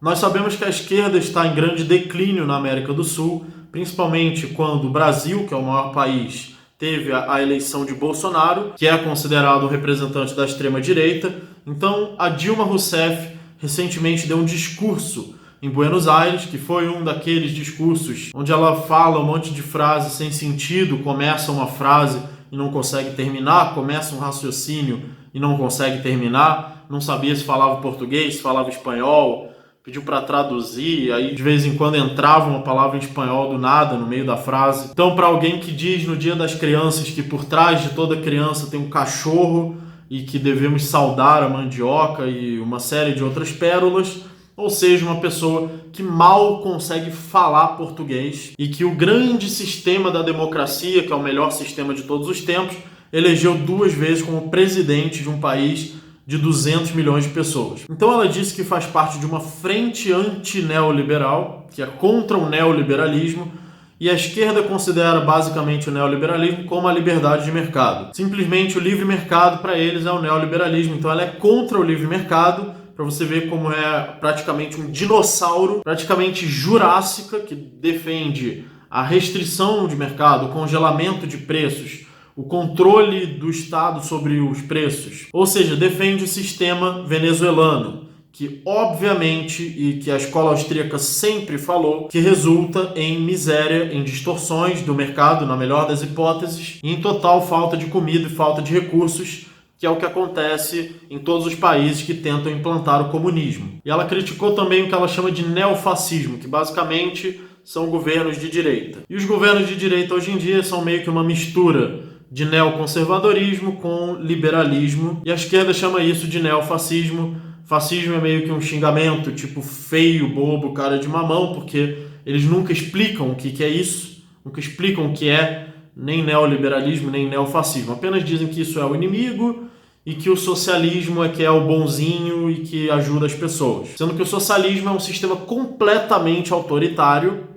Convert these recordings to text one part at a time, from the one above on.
Nós sabemos que a esquerda está em grande declínio na América do Sul, principalmente quando o Brasil, que é o maior país, teve a eleição de Bolsonaro, que é considerado um representante da extrema-direita. Então, a Dilma Rousseff recentemente deu um discurso em Buenos Aires, que foi um daqueles discursos onde ela fala um monte de frases sem sentido, começa uma frase e não consegue terminar, começa um raciocínio e não consegue terminar, não sabia se falava português, se falava espanhol, pediu para traduzir, aí de vez em quando entrava uma palavra em espanhol do nada no meio da frase. Então, para alguém que diz no Dia das Crianças que por trás de toda criança tem um cachorro e que devemos saudar a mandioca e uma série de outras pérolas, ou seja, uma pessoa que mal consegue falar português e que o grande sistema da democracia, que é o melhor sistema de todos os tempos, elegeu 2 vezes como presidente de um país de 200 milhões de pessoas. Então ela disse que faz parte de uma frente anti-neoliberal, que é contra o neoliberalismo, e a esquerda considera basicamente o neoliberalismo como a liberdade de mercado. Simplesmente o livre mercado para eles é o neoliberalismo, então ela é contra o livre mercado, para você ver como é praticamente um dinossauro, praticamente jurássica, que defende a restrição de mercado, o congelamento de preços, o controle do Estado sobre os preços. Ou seja, defende o sistema venezuelano, que obviamente, e que a escola austríaca sempre falou, que resulta em miséria, em distorções do mercado, na melhor das hipóteses, e em total falta de comida e falta de recursos, que é o que acontece em todos os países que tentam implantar o comunismo. E ela criticou também o que ela chama de neofascismo, que basicamente são governos de direita. E os governos de direita hoje em dia são meio que uma mistura de neoconservadorismo com liberalismo, e a esquerda chama isso de neofascismo. Fascismo é meio que um xingamento, tipo feio, bobo, cara de mamão, porque eles nunca explicam o que é isso, nunca explicam o que é nem neoliberalismo, nem neofascismo. Apenas dizem que isso é o inimigo e que o socialismo é que é o bonzinho e que ajuda as pessoas. Sendo que o socialismo é um sistema completamente autoritário,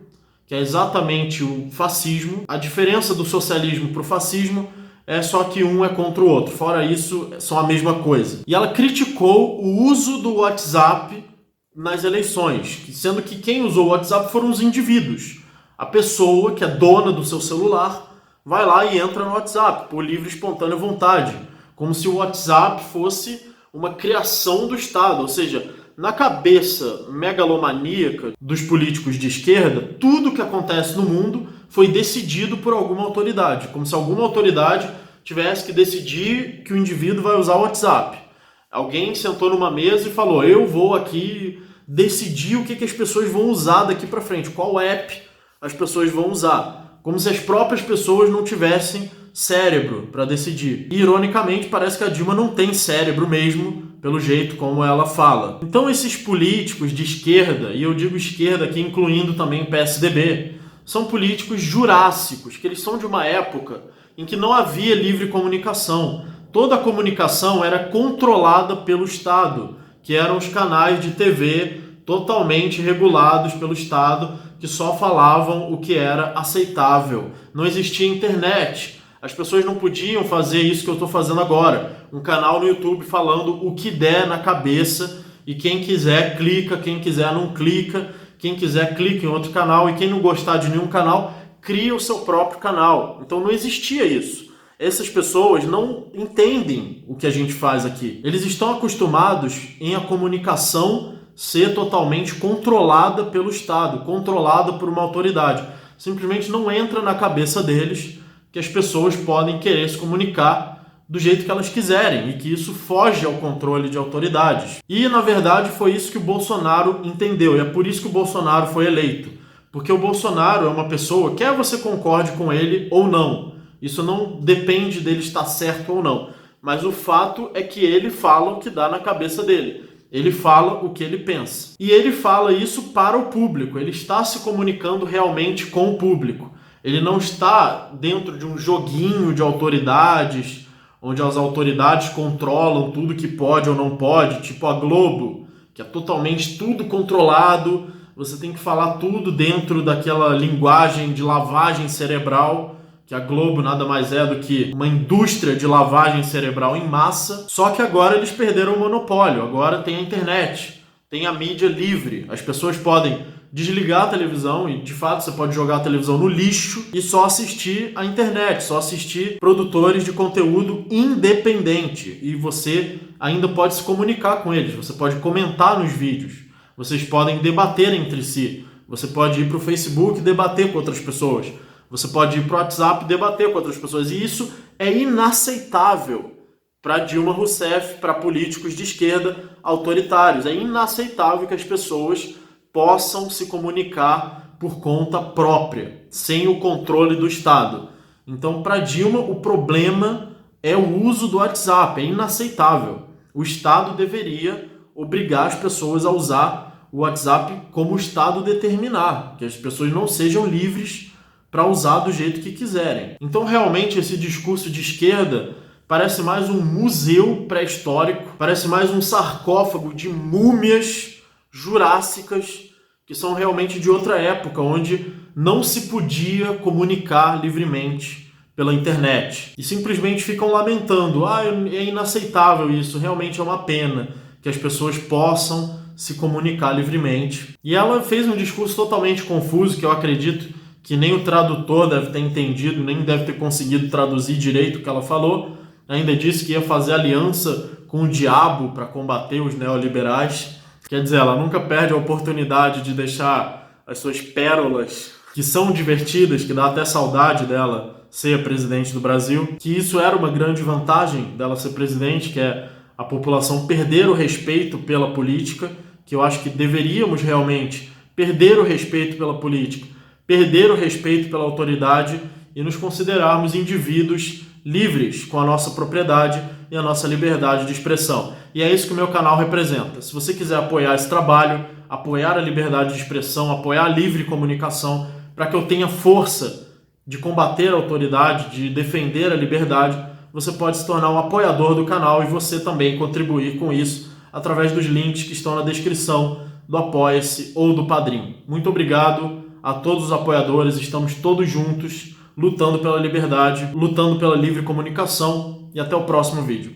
que é exatamente o fascismo. A diferença do socialismo para o fascismo é só que um é contra o outro. Fora isso, são a mesma coisa. E ela criticou o uso do WhatsApp nas eleições, sendo que quem usou o WhatsApp foram os indivíduos. A pessoa que é dona do seu celular vai lá e entra no WhatsApp por livre e espontânea vontade, como se o WhatsApp fosse uma criação do Estado, ou seja, na cabeça megalomaníaca dos políticos de esquerda, tudo que acontece no mundo foi decidido por alguma autoridade, como se alguma autoridade tivesse que decidir que o indivíduo vai usar o WhatsApp. Alguém sentou numa mesa e falou, eu vou aqui decidir o que as pessoas vão usar daqui para frente, qual app as pessoas vão usar. Como se as próprias pessoas não tivessem cérebro para decidir. E, ironicamente, parece que a Dilma não tem cérebro mesmo, pelo jeito como ela fala. Então, esses políticos de esquerda, e eu digo esquerda aqui incluindo também o PSDB, são políticos jurássicos, que eles são de uma época em que não havia livre comunicação. Toda a comunicação era controlada pelo Estado, que eram os canais de TV totalmente regulados pelo Estado, que só falavam o que era aceitável. Não existia internet. As pessoas não podiam fazer isso que eu estou fazendo agora. Um canal no YouTube falando o que der na cabeça e quem quiser clica, quem quiser não clica, quem quiser clica em outro canal e quem não gostar de nenhum canal cria o seu próprio canal. Então não existia isso. Essas pessoas não entendem o que a gente faz aqui. Eles estão acostumados em a comunicação ser totalmente controlada pelo Estado, controlada por uma autoridade. Simplesmente não entra na cabeça deles que as pessoas podem querer se comunicar do jeito que elas quiserem e que isso foge ao controle de autoridades. E, na verdade, foi isso que o Bolsonaro entendeu, e é por isso que o Bolsonaro foi eleito. Porque o Bolsonaro é uma pessoa, quer você concorde com ele ou não, isso não depende dele estar certo ou não, mas o fato é que ele fala o que dá na cabeça dele. Ele fala o que ele pensa. E ele fala isso para o público. Ele está se comunicando realmente com o público. Ele não está dentro de um joguinho de autoridades, onde as autoridades controlam tudo que pode ou não pode, tipo a Globo, que é totalmente tudo controlado. Você tem que falar tudo dentro daquela linguagem de lavagem cerebral, que a Globo nada mais é do que uma indústria de lavagem cerebral em massa. Só que agora eles perderam o monopólio. Agora tem a internet, tem a mídia livre. As pessoas podem desligar a televisão e, de fato, você pode jogar a televisão no lixo e só assistir a internet, só assistir produtores de conteúdo independente. E você ainda pode se comunicar com eles, você pode comentar nos vídeos, vocês podem debater entre si, você pode ir para o Facebook e debater com outras pessoas, você pode ir para o WhatsApp e debater com outras pessoas. E isso é inaceitável para Dilma Rousseff, para políticos de esquerda autoritários. É inaceitável que as pessoas possam se comunicar por conta própria, sem o controle do Estado. Então, para Dilma, o problema é o uso do WhatsApp, é inaceitável. O Estado deveria obrigar as pessoas a usar o WhatsApp como o Estado determinar, que as pessoas não sejam livres para usar do jeito que quiserem. Então, realmente, esse discurso de esquerda parece mais um museu pré-histórico, parece mais um sarcófago de múmias jurássicas que são realmente de outra época, onde não se podia comunicar livremente pela internet. E simplesmente ficam lamentando, é inaceitável isso, realmente é uma pena que as pessoas possam se comunicar livremente. E ela fez um discurso totalmente confuso, que eu acredito que nem o tradutor deve ter entendido, nem deve ter conseguido traduzir direito o que ela falou. Ainda disse que ia fazer aliança com o diabo para combater os neoliberais. Quer dizer, ela nunca perde a oportunidade de deixar as suas pérolas, que são divertidas, que dá até saudade dela ser a presidente do Brasil, que isso era uma grande vantagem dela ser presidente, que é a população perder o respeito pela política, que eu acho que deveríamos realmente perder o respeito pela política, perder o respeito pela autoridade e nos considerarmos indivíduos livres com a nossa propriedade e a nossa liberdade de expressão. E é isso que o meu canal representa. Se você quiser apoiar esse trabalho, apoiar a liberdade de expressão, apoiar a livre comunicação, para que eu tenha força de combater a autoridade, de defender a liberdade, você pode se tornar um apoiador do canal e você também contribuir com isso através dos links que estão na descrição do Apoia-se ou do Padrim. Muito obrigado a todos os apoiadores, estamos todos juntos lutando pela liberdade, lutando pela livre comunicação, e até o próximo vídeo.